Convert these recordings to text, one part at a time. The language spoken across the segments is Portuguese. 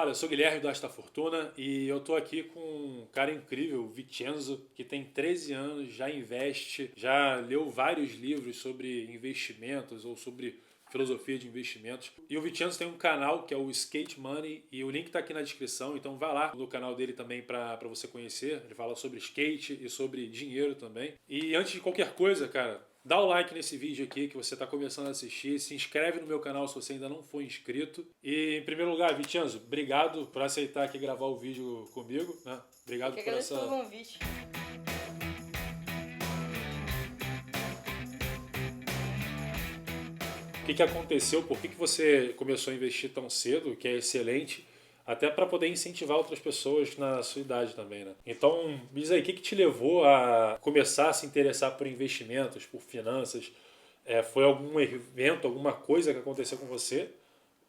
Fala, eu sou o Guilherme do Asta Fortuna e eu tô aqui com um cara incrível, o Vincenzo, que tem 13 anos, já investe, já leu vários livros sobre investimentos ou sobre filosofia de investimentos. E o Vincenzo tem um canal que é o Skate Money e o link tá aqui na descrição, então vai lá no canal dele também para você conhecer. Ele fala sobre skate e sobre dinheiro também. E antes de qualquer coisa, cara, dá o like nesse vídeo aqui que você está começando a assistir. Se inscreve no meu canal se você ainda não for inscrito. E, em primeiro lugar, Vincenzo, obrigado por aceitar aqui gravar o vídeo comigo. Né? Obrigado Eu que por agradeço essa... pelo convite. O que aconteceu? Por que você começou a investir tão cedo, que é excelente, até para poder incentivar outras pessoas na sua idade também, né? Então, me diz aí, o que te levou a começar a se interessar por investimentos, por finanças? Foi algum evento, alguma coisa que aconteceu com você?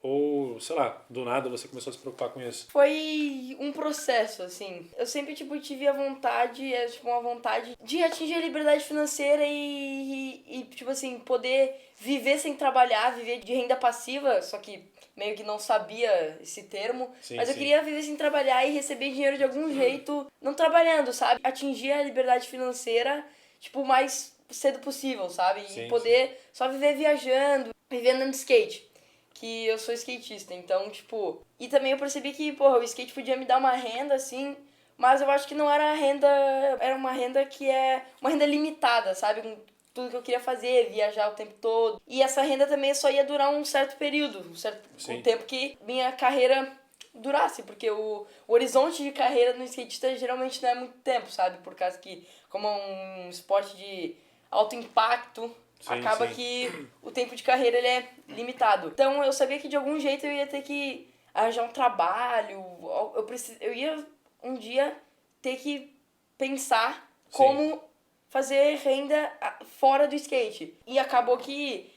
Ou, sei lá, do nada você começou a se preocupar com isso? Foi um processo, assim. Eu sempre, tive a vontade, uma vontade de atingir a liberdade financeira e, tipo assim, poder viver sem trabalhar, viver de renda passiva, só que meio que não sabia esse termo. Sim, Mas eu sim. queria viver sem trabalhar e receber dinheiro de algum jeito, não trabalhando, sabe? Atingir a liberdade financeira, tipo, o mais cedo possível, sabe? E Sim, poder só viver viajando, vivendo de skate. Que eu sou skatista, então, tipo... E também eu percebi que, porra, o skate podia me dar uma renda, assim, mas eu acho que não era renda... Era uma renda que é... Uma renda limitada, sabe? Com tudo que eu queria fazer, viajar o tempo todo. E essa renda também só ia durar um certo período, o tempo que minha carreira durasse, porque o horizonte de carreira no skatista geralmente não é muito tempo, sabe? Por causa que, como é um esporte de alto impacto... Sim, acaba sim. que o tempo de carreira ele é limitado. Então eu sabia que de algum jeito eu ia ter que arranjar um trabalho. Eu ia um dia ter que pensar como fazer renda fora do skate. E acabou que,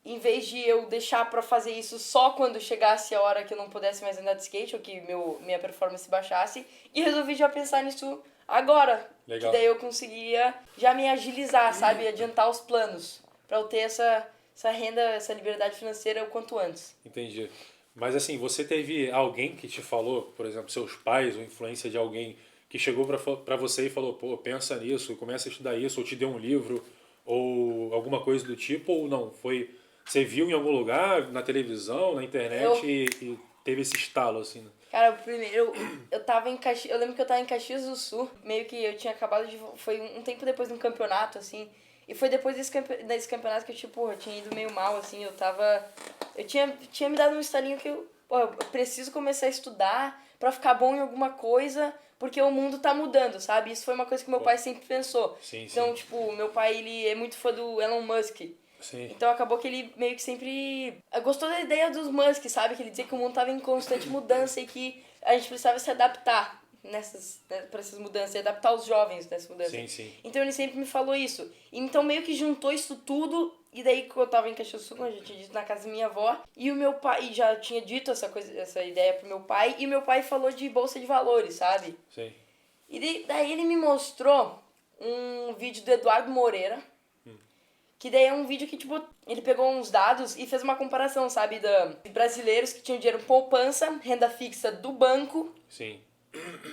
em vez de eu deixar pra fazer isso só quando chegasse a hora que eu não pudesse mais andar de skate, ou que minha performance baixasse, e resolvi já pensar nisso agora. Legal. Que daí eu conseguiria já me agilizar, sabe? Adiantar os planos. Pra eu ter essa renda, essa liberdade financeira o quanto antes. Entendi. Mas assim, você teve alguém que te falou, por exemplo, seus pais ou influência de alguém que chegou pra você e falou, pô, pensa nisso, começa a estudar isso, ou te deu um livro, ou alguma coisa do tipo, ou não? Foi, você viu em algum lugar, na televisão, na internet Eu, e teve esse estalo, assim, né? cara, primeiro, eu tava em Caxias, eu lembro que eu tava em Caxias do Sul, meio que eu tinha acabado de, foi um tempo depois de um campeonato, assim, e foi depois desse campeonato que eu, tipo, eu tinha ido meio mal, assim, eu tinha me dado um estalinho que eu preciso começar a estudar pra ficar bom em alguma coisa, porque o mundo tá mudando, sabe? Isso foi uma coisa que meu pai sempre pensou. Sim, Então, sim. tipo, meu pai, ele é muito fã do Elon Musk. Sim. Então acabou que ele meio que sempre gostou da ideia dos Musk, sabe? Que ele dizia que o mundo tava em constante mudança e que a gente precisava se adaptar para essas mudanças, e adaptar os jovens nessa mudança. Sim, sim. Então ele sempre me falou isso. Então meio que juntou isso tudo, e daí que eu tava em Caxias do Sul, como eu já tinha dito, na casa da minha avó, e o meu pai já tinha dito essa ideia pro meu pai, e meu pai falou de bolsa de valores, sabe? Sim. E daí ele me mostrou um vídeo do Eduardo Moreira, que daí é um vídeo que, tipo, ele pegou uns dados e fez uma comparação, sabe, de brasileiros que tinham dinheiro em poupança, renda fixa do banco Sim.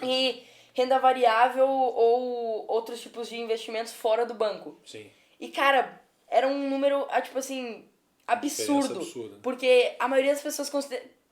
e renda variável ou outros tipos de investimentos fora do banco. Sim. E, cara, era um número, tipo assim, Diferença absurdo. absurda. Porque a maioria das pessoas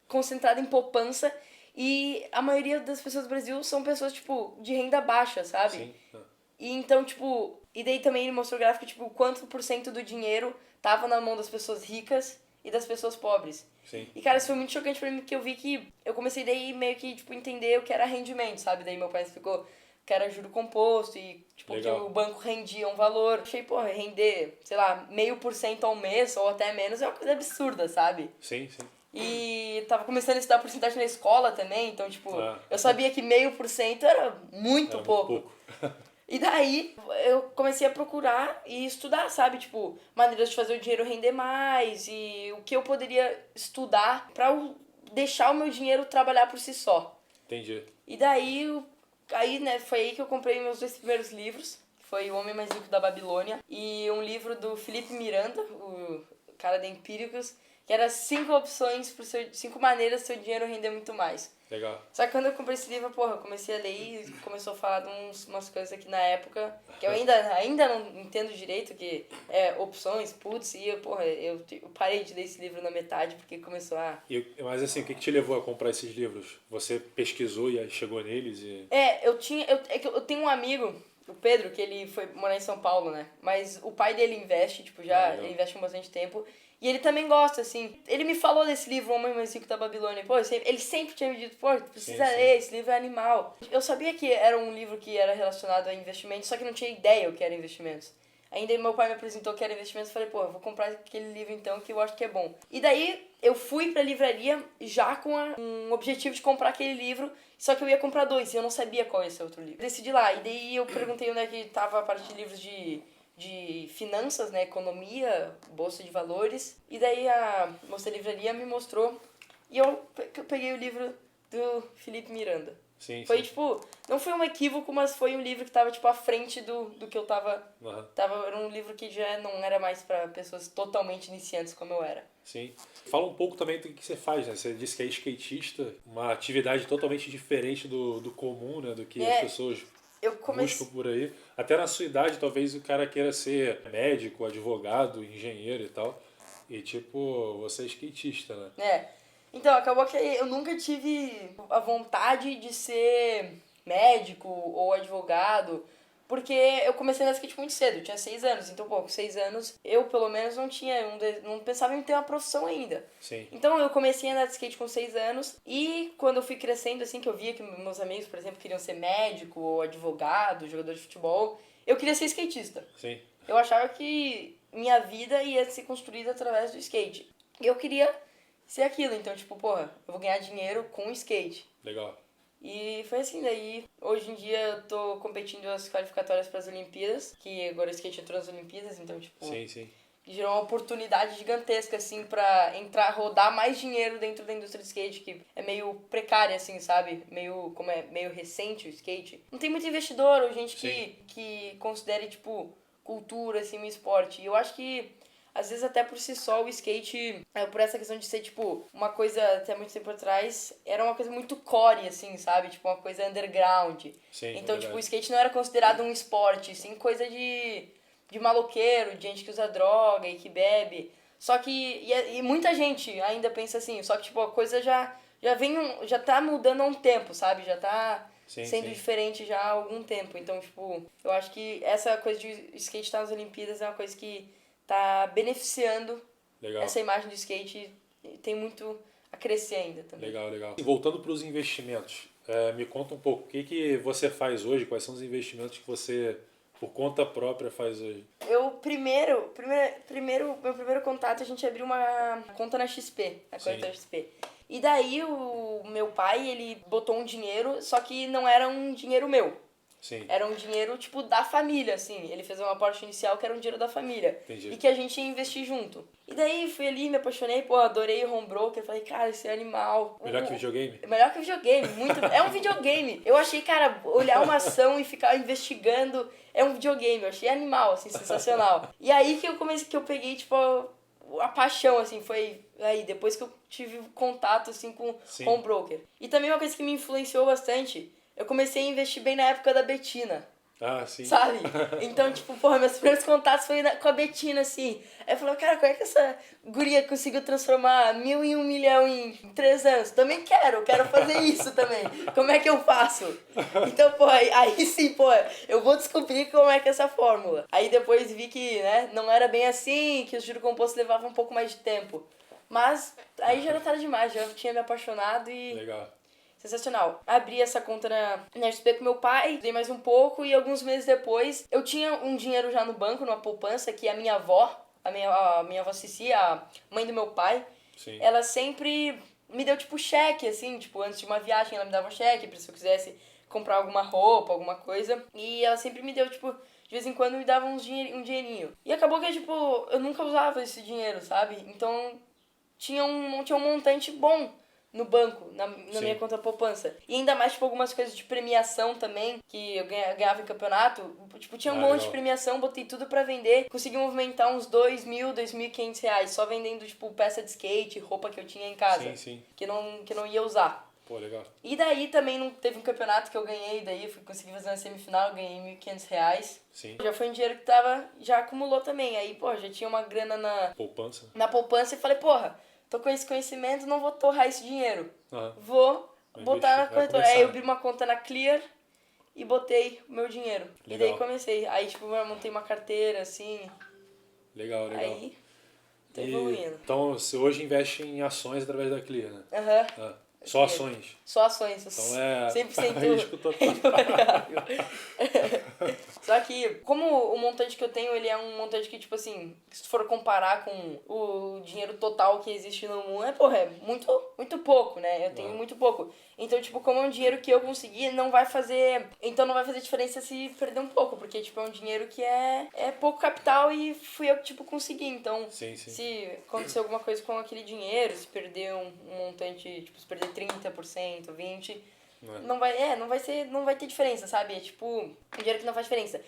concentrada em poupança e a maioria das pessoas do Brasil são pessoas, tipo, de renda baixa, sabe? Sim. Ah. E então, tipo, e daí também ele mostrou gráfico, tipo, quanto por cento do dinheiro tava na mão das pessoas ricas e das pessoas pobres. Sim. E, cara, isso foi muito chocante pra mim, porque eu vi que eu comecei daí meio que, tipo, entender o que era rendimento, sabe? Daí meu pai explicou que era juro composto e, tipo, Legal. que o banco rendia um valor. Achei, porra, render, sei lá, 0,5% ao mês ou até menos é uma coisa absurda, sabe? Sim, sim. E tava começando a estudar porcentagem na escola também, então, tipo, Ah. eu sabia que 0,5% era muito Era pouco. muito pouco. E daí eu comecei a procurar e estudar, sabe? Tipo, maneiras de fazer o dinheiro render mais e o que eu poderia estudar pra deixar o meu dinheiro trabalhar por si só. Entendi. E daí, né, foi aí que eu comprei meus 2 primeiros livros. Que foi O Homem Mais Rico da Babilônia e um livro do Felipe Miranda, o cara da Empíricos, que era 5 maneiras do seu dinheiro render muito mais. Legal. Só que quando eu comprei esse livro, porra, eu comecei a ler e começou a falar de umas coisas aqui na época que eu ainda não entendo direito, que é opções, putz, e eu parei de ler esse livro na metade porque começou a... Mas assim, o que te levou a comprar esses livros? Você pesquisou e aí chegou neles e... Eu tenho um amigo, o Pedro, que ele foi morar em São Paulo, né? Mas o pai dele investe, tipo, ele investe há bastante tempo. E ele também gosta, assim. Ele me falou desse livro, O Homem Mais Rico da Babilônia. Pô, ele sempre tinha me dito, pô, tu precisa ler, esse livro é animal. Eu sabia que era um livro que era relacionado a investimentos, só que não tinha ideia o que era investimentos. Ainda meu pai me apresentou que era investimentos, eu falei, pô, eu vou comprar aquele livro então, que eu acho que é bom. E daí eu fui pra livraria já com um objetivo de comprar aquele livro, só que eu ia comprar 2, e eu não sabia qual ia ser outro livro. Decidi lá, e daí eu perguntei onde é que tava a parte de livros de finanças, né, economia, bolsa de valores. E daí a moça da livraria me mostrou e eu peguei o livro do Felipe Miranda. Sim, foi sim. tipo, não foi um equívoco, mas foi um livro que tava tipo à frente do que eu tava. Era um livro que já não era mais para pessoas totalmente iniciantes como eu era. Sim. Fala um pouco também do que você faz, né? Você disse que é skatista, uma atividade totalmente diferente do comum, né? Do que as pessoas buscam por aí. Até na sua idade, talvez o cara queira ser médico, advogado, engenheiro e tal. E tipo, você é skatista, né? Então, acabou que eu nunca tive a vontade de ser médico ou advogado, porque eu comecei a andar de skate muito cedo, eu tinha 6 anos. Então, pô, com 6 anos, eu pelo menos não pensava em ter uma profissão ainda. Sim. Então, eu comecei a andar de skate com 6 anos e quando eu fui crescendo, assim, que eu via que meus amigos, por exemplo, queriam ser médico ou advogado, jogador de futebol, eu queria ser skatista. Sim. Eu achava que minha vida ia ser construída através do skate. Eu queria ser aquilo, então, tipo, porra, eu vou ganhar dinheiro com skate. Legal. E foi assim, daí, hoje em dia eu tô competindo as qualificatórias para as Olimpíadas, que agora o skate entrou nas Olimpíadas, então, tipo... Sim. Gerou uma oportunidade gigantesca, assim, pra entrar, rodar mais dinheiro dentro da indústria do skate, que é meio precária, assim, sabe? Como é meio recente o skate. Não tem muito investidor ou gente que considere, tipo, cultura, assim, um esporte. E eu acho que às vezes até por si só o skate, por essa questão de ser, tipo, uma coisa até muito tempo atrás, era uma coisa muito core, assim, sabe? Tipo, uma coisa underground. Sim, então, tipo, o skate não era considerado um esporte, sim, coisa de maloqueiro, de gente que usa droga e que bebe. Só que, e muita gente ainda pensa assim, só que, tipo, a coisa já tá mudando há um tempo, sabe? Já tá sendo diferente já há algum tempo. Então, tipo, eu acho que essa coisa de skate estar nas Olimpíadas é uma coisa que tá beneficiando essa imagem do skate e tem muito a crescer ainda também. Legal. E voltando para os investimentos, me conta um pouco, o que você faz hoje, quais são os investimentos que você, por conta própria, faz hoje? Meu primeiro contato, a gente abriu uma conta na XP, a conta da XP. E daí o meu pai, ele botou um dinheiro, só que não era um dinheiro meu. Sim. Era um dinheiro, tipo, da família, assim. Ele fez um aporte inicial que era um dinheiro da família. Entendi. E que a gente ia investir junto. E daí fui ali, me apaixonei, pô, adorei o home broker. Falei, cara, esse é animal. Melhor que videogame? Melhor que videogame, muito. É um videogame. Eu achei, cara, olhar uma ação e ficar investigando é um videogame. Eu achei animal, assim, sensacional. E aí que eu peguei, tipo, a paixão, assim, foi aí, depois que eu tive contato, assim, com home broker. E também uma coisa que me influenciou bastante, eu comecei a investir bem na época da Betina. Ah, sim. Sabe? Então, tipo, porra, meus primeiros contatos foi com a Betina, assim. Aí eu falei, cara, como é que essa guria conseguiu transformar 1.000 em 1 milhão em 3 anos? Também quero fazer isso também. Como é que eu faço? Então, pô, aí sim, pô, eu vou descobrir como é que é essa fórmula. Aí depois vi que, né, não era bem assim, que o juro composto levava um pouco mais de tempo. Mas aí já era tarde demais, já tinha me apaixonado e... Legal. Sensacional. Abri essa conta na XP com meu pai, dei mais um pouco e alguns meses depois eu tinha um dinheiro já no banco, numa poupança, que a minha avó, a minha avó Cici, a mãe do meu pai, sim, ela sempre me deu tipo cheque, assim, tipo, antes de uma viagem ela me dava um cheque, pra se eu quisesse comprar alguma roupa, alguma coisa. E ela sempre me deu, tipo, de vez em quando me dava um dinheirinho. E acabou que, tipo, eu nunca usava esse dinheiro, sabe? Então tinha um montante bom no banco, na minha conta poupança. E ainda mais, tipo, algumas coisas de premiação também, que eu ganhava em campeonato. Tipo, tinha um monte de premiação, botei tudo pra vender. Consegui movimentar uns 2.000, 2.500 reais, só vendendo, tipo, peça de skate, roupa que eu tinha em casa. Sim, sim. Que não ia usar. Pô, legal. E daí também não teve um campeonato que eu ganhei, daí eu consegui fazer uma semifinal, ganhei 1.500 reais. Sim. Já foi um dinheiro que já acumulou também. Aí, pô, já tinha uma grana poupança. Na poupança e falei, porra, tô com esse conhecimento, não vou torrar esse dinheiro. Vou botar na corretora. Aí eu abri uma conta na Clear e botei o meu dinheiro. Legal. E daí comecei. Aí, tipo, eu montei uma carteira, assim. Legal. Aí, tô evoluindo. Então, você hoje investe em ações através da Clear, né? Só ações? Só ações. Então é 100% risco total. Só que, como o montante que eu tenho, ele é um montante que, tipo assim, se tu for comparar com o dinheiro total que existe no mundo, é muito, muito pouco, né? Eu tenho muito pouco. Então, tipo, como é um dinheiro que eu consegui, não vai fazer diferença se perder um pouco, porque, tipo, é um dinheiro que é pouco capital e fui eu que, tipo, consegui. Então, se acontecer alguma coisa com aquele dinheiro, se perder um montante, tipo, se perder 30%, 20%, não vai ter diferença, sabe? É tipo, um dinheiro que não faz diferença.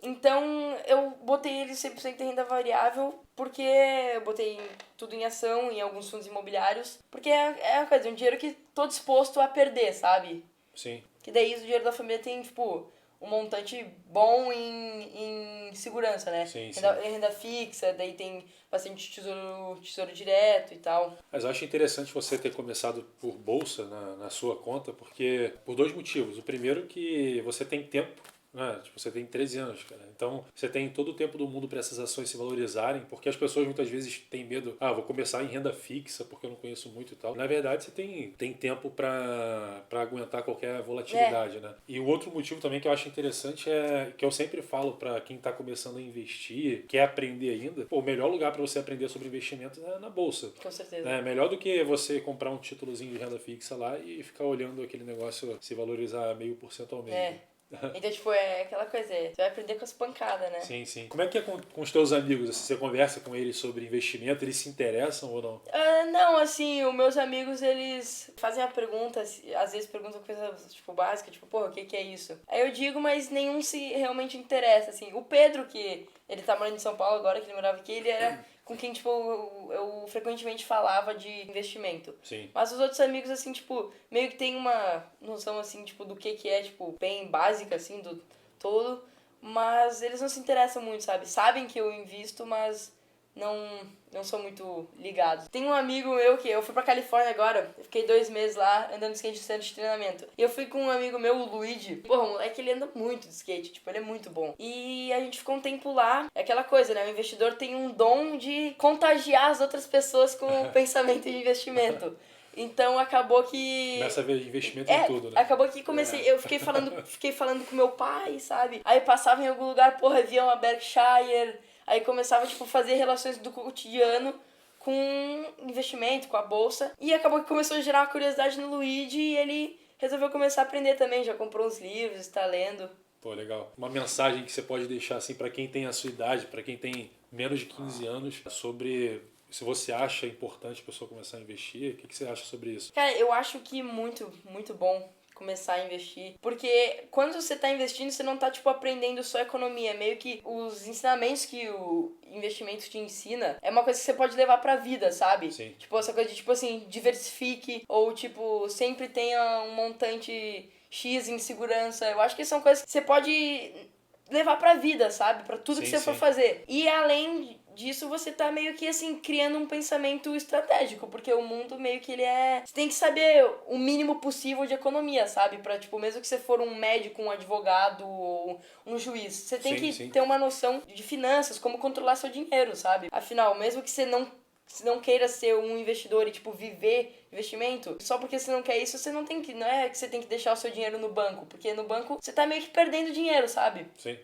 Então, eu botei ele 100% em renda variável, porque eu botei tudo em ação, em alguns fundos imobiliários, porque é uma coisa, um dinheiro que tô disposto a perder, sabe? Sim. Que daí o dinheiro da família tem, tipo, um montante bom em segurança, né? Sim, renda fixa, daí tem bastante tesouro direto e tal. Mas eu acho interessante você ter começado por bolsa na sua conta, porque por dois motivos. O primeiro que você tem tempo, né? Tipo, você tem 13 anos, cara. Então, você tem todo o tempo do mundo para essas ações se valorizarem, porque as pessoas muitas vezes têm medo, vou começar em renda fixa, porque eu não conheço muito e tal. Na verdade, você tem tempo para aguentar qualquer volatilidade, né? E o outro motivo também que eu acho interessante é que eu sempre falo para quem está começando a investir, quer aprender ainda, o melhor lugar para você aprender sobre investimentos é na bolsa. Com certeza. É melhor do que você comprar um títulozinho de renda fixa lá e ficar olhando aquele negócio se valorizar 0,5% ao mês. Então, tipo, é aquela coisa, você vai aprender com as pancadas, né? Sim, sim. Como é que é com os teus amigos? Você conversa com eles sobre investimento, eles se interessam ou não? Não, assim, os meus amigos, eles fazem a pergunta, às vezes perguntam coisas, tipo, básicas, tipo, porra, o que é isso? Aí eu digo, mas nenhum se realmente interessa, assim. O Pedro, que ele tá morando em São Paulo agora, que ele morava aqui, ele era com quem, tipo, eu frequentemente falava de investimento. Sim. Mas os outros amigos, assim, tipo, meio que tem uma noção, assim, tipo, do que é, tipo, bem básica, assim, do todo. Mas eles não se interessam muito, sabe? Sabem que eu invisto, mas não são muito ligados. Tem um amigo meu que eu fui pra Califórnia agora, eu fiquei 2 meses lá andando de skate no centro de treinamento. E eu fui com um amigo meu, o Luigi. Porra, o moleque, ele anda muito de skate, tipo, ele é muito bom. E a gente ficou um tempo lá. É aquela coisa, né? O investidor tem um dom de contagiar as outras pessoas com o pensamento de investimento. Então acabou que... Começa a ver investimento em tudo, né? Acabou que comecei... Eu fiquei falando com meu pai, sabe? Aí passava em algum lugar, porra, via uma Berkshire... Aí começava, tipo, a fazer relações do cotidiano com investimento, com a bolsa. E acabou que começou a gerar uma curiosidade no Luigi e ele resolveu começar a aprender também. Já comprou uns livros, está lendo. Pô, legal. Uma mensagem que você pode deixar, assim, para quem tem a sua idade, para quem tem menos de 15 anos, sobre se você acha importante a pessoa começar a investir. O que você acha sobre isso? Cara, eu acho que muito, muito bom começar a investir. Porque quando você tá investindo, você não tá, tipo, aprendendo só economia. Meio que os ensinamentos que o investimento te ensina é uma coisa que você pode levar pra vida, sabe? Sim. Tipo, essa coisa de, tipo assim, diversifique. Ou, tipo, sempre tenha um montante X em segurança. Eu acho que são coisas que você pode levar pra vida, sabe? Pra tudo que você for fazer. E além disso, você tá meio que, assim, criando um pensamento estratégico, porque o mundo meio que ele é... Você tem que saber o mínimo possível de economia, sabe? Pra, tipo, mesmo que você for um médico, um advogado ou um juiz, você tem que ter uma noção de finanças, como controlar seu dinheiro, sabe? Afinal, mesmo que você não queira ser um investidor e, tipo, viver investimento, só porque você não quer isso, você não tem que... Não é que você tem que deixar o seu dinheiro no banco, porque no banco você tá meio que perdendo dinheiro, sabe? Sim,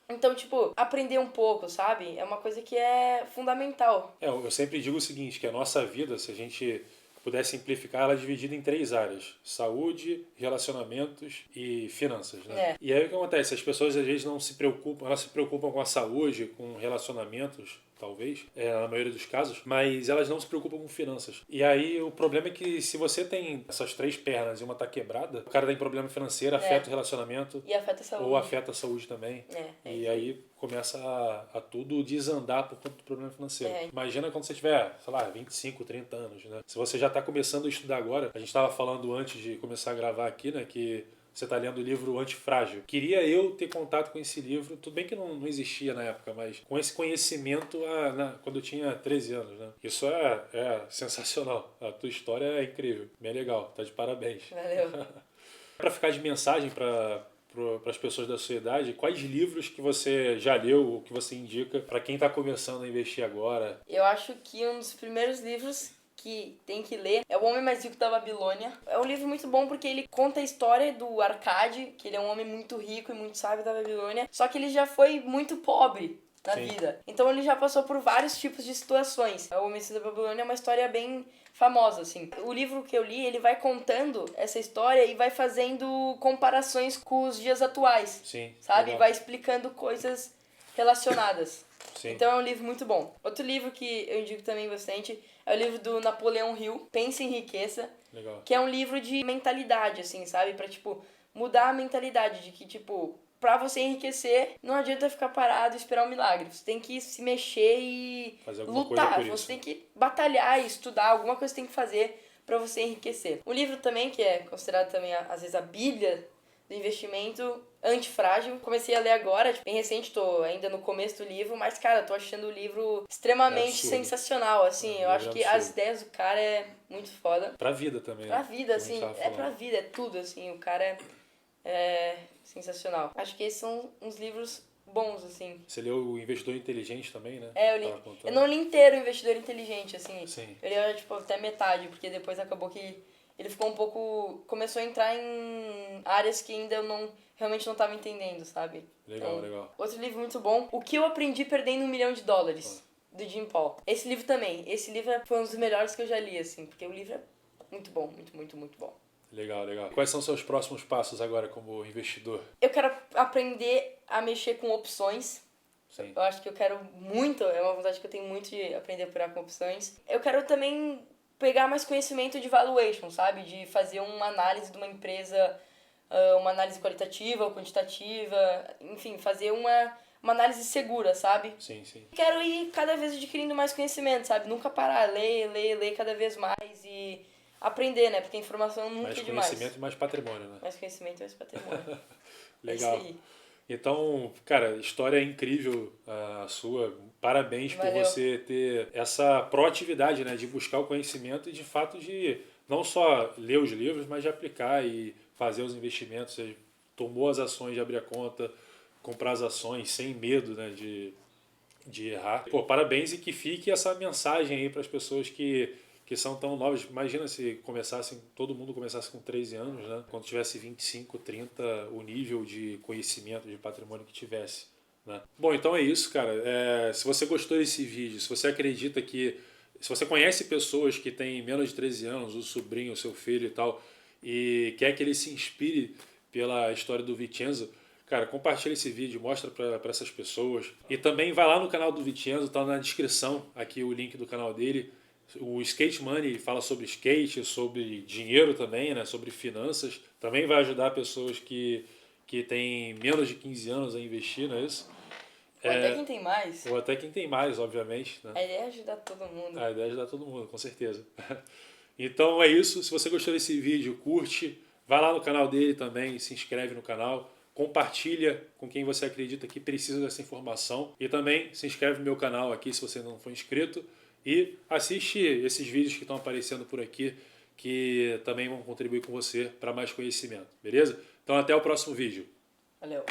Então, tipo, aprender um pouco, sabe? É uma coisa que é fundamental. Eu sempre digo o seguinte, que a nossa vida, se a gente puder simplificar, ela é dividida em 3 áreas: saúde, relacionamentos e finanças, né? E aí o que acontece? As pessoas às vezes não se preocupam, elas se preocupam com a saúde, com relacionamentos, talvez, na maioria dos casos, mas elas não se preocupam com finanças. E aí o problema é que se você tem essas 3 pernas e uma tá quebrada, o cara tem problema financeiro, afeta o relacionamento. E afeta a saúde. Ou afeta a saúde também. E aí começa a tudo desandar por conta do problema financeiro. Imagina quando você tiver, sei lá, 25, 30 anos, né? Se você já está começando a estudar agora, a gente estava falando antes de começar a gravar aqui, né, que você está lendo o livro Antifrágil. Queria eu ter contato com esse livro, tudo bem que não existia na época, mas com esse conhecimento quando eu tinha 13 anos, né? Isso é sensacional. A tua história é incrível, bem legal, tá de parabéns. Valeu. Para ficar de mensagem para as pessoas da sua idade, quais livros que você já leu ou que você indica para quem está começando a investir agora? Eu acho que um dos primeiros livros que tem que ler é O Homem Mais Rico da Babilônia. É um livro muito bom porque ele conta a história do Arcade, que ele é um homem muito rico e muito sábio da Babilônia, só que ele já foi muito pobre na vida. Então ele já passou por vários tipos de situações. O Homem Mais Rico da Babilônia é uma história bem famosa, assim. O livro que eu li, ele vai contando essa história e vai fazendo comparações com os dias atuais. Sim, sabe? legal. Vai explicando coisas relacionadas. Sim. Então é um livro muito bom. Outro livro que eu indico também bastante é o livro do Napoleão Hill, Pense e Enriqueça. Legal. Que é um livro de mentalidade, assim, sabe? Pra, tipo, mudar a mentalidade de que, tipo, pra você enriquecer, não adianta ficar parado e esperar um milagre. Você tem que se mexer e fazer alguma lutar. coisa por Você isso. tem que batalhar e estudar. Alguma coisa você tem que fazer pra você enriquecer. Um livro também, que é considerado também, às vezes, a bíblia do investimento, Antifrágil. Comecei a ler agora, tipo, bem recente, tô ainda no começo do livro, mas, cara, tô achando o livro extremamente sensacional, assim. Eu acho que as ideias do cara é muito foda. Pra vida também. Pra vida, assim, pra vida, é tudo, assim. O cara é sensacional. Acho que esses são uns livros bons, assim. Você leu O Investidor Inteligente também, né? Eu li. Eu não li inteiro O Investidor Inteligente, assim. Sim. Eu li, tipo, até metade, porque depois acabou que ele ficou um pouco... Começou a entrar em áreas que ainda eu realmente não estava entendendo, sabe? Legal, legal. Outro livro muito bom, O que eu aprendi perdendo $1 milhão, do Jim Paul. Esse livro também. Esse livro foi um dos melhores que eu já li, assim, porque o livro é muito bom, muito bom. Legal, legal. Quais são seus próximos passos agora como investidor? Eu quero aprender a mexer com opções. Sim. Eu acho que eu quero muito, é uma vontade que eu tenho muito de aprender a operar com opções. Eu quero também pegar mais conhecimento de valuation, sabe? De fazer uma análise de uma empresa, uma análise qualitativa ou quantitativa, enfim, fazer uma análise segura, sabe? Sim, sim. Quero ir cada vez adquirindo mais conhecimento, sabe? Nunca parar, ler cada vez mais e aprender, né? Porque a informação nunca é demais. Mais conhecimento e mais patrimônio, né? Mais conhecimento e mais patrimônio. Legal. É isso aí. Então, cara, história é incrível a sua. Parabéns Valeu. por você ter essa proatividade, né? De buscar o conhecimento e, de fato, de não só ler os livros, mas de aplicar e fazer os investimentos. Você tomou as ações de abrir a conta, comprar as ações sem medo, né? De errar. Pô, parabéns e que fique essa mensagem aí para as pessoas que são tão novas. Imagina se todo mundo começasse com 13 anos, né? Quando tivesse 25, 30, o nível de conhecimento, de patrimônio que tivesse, né? Bom, então é isso, cara. Se você gostou desse vídeo, se você acredita se você conhece pessoas que têm menos de 13 anos, o sobrinho, o seu filho e tal, e quer que ele se inspire pela história do Vincenzo, cara, compartilha esse vídeo, mostra para essas pessoas. E também vai lá no canal do Vincenzo, tá na descrição aqui o link do canal dele. O Skate Money fala sobre skate, sobre dinheiro também, né? Sobre finanças. Também vai ajudar pessoas que têm menos de 15 anos a investir, não é isso? Ou até quem tem mais. Ou até quem tem mais, obviamente, né? A ideia é ajudar todo mundo. A ideia é ajudar todo mundo, com certeza. Então é isso. Se você gostou desse vídeo, curte. Vai lá no canal dele também, se inscreve no canal. Compartilha com quem você acredita que precisa dessa informação. E também se inscreve no meu canal aqui se você não for inscrito. E assiste esses vídeos que estão aparecendo por aqui, que também vão contribuir com você para mais conhecimento, beleza? Então até o próximo vídeo. Valeu.